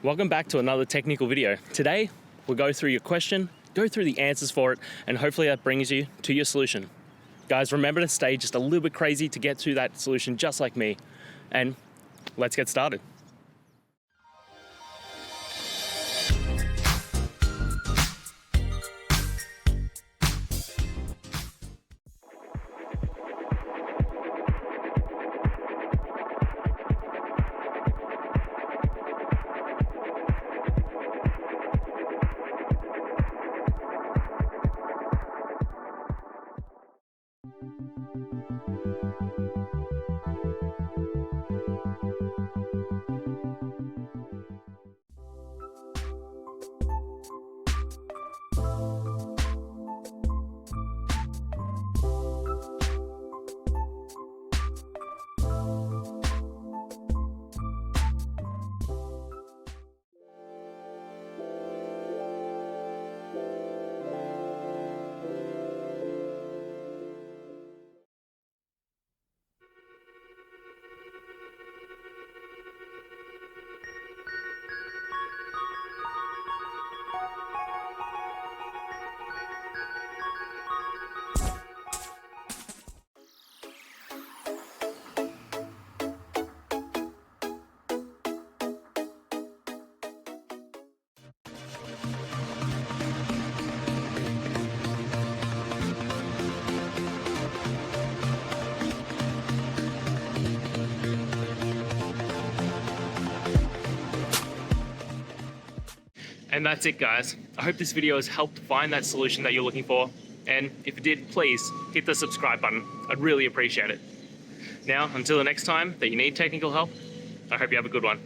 Welcome back to another technical video. Today, we'll go through your question, go through the answers for it, and hopefully that brings you to your solution. Guys, remember to stay just a little bit crazy to get to that solution just like me. And let's get started. And that's it, guys. I hope this video has helped find that solution that you're looking for. And if it did, please hit the subscribe button. I'd really appreciate it. Now, until the next time that you need technical help, I hope you have a good one.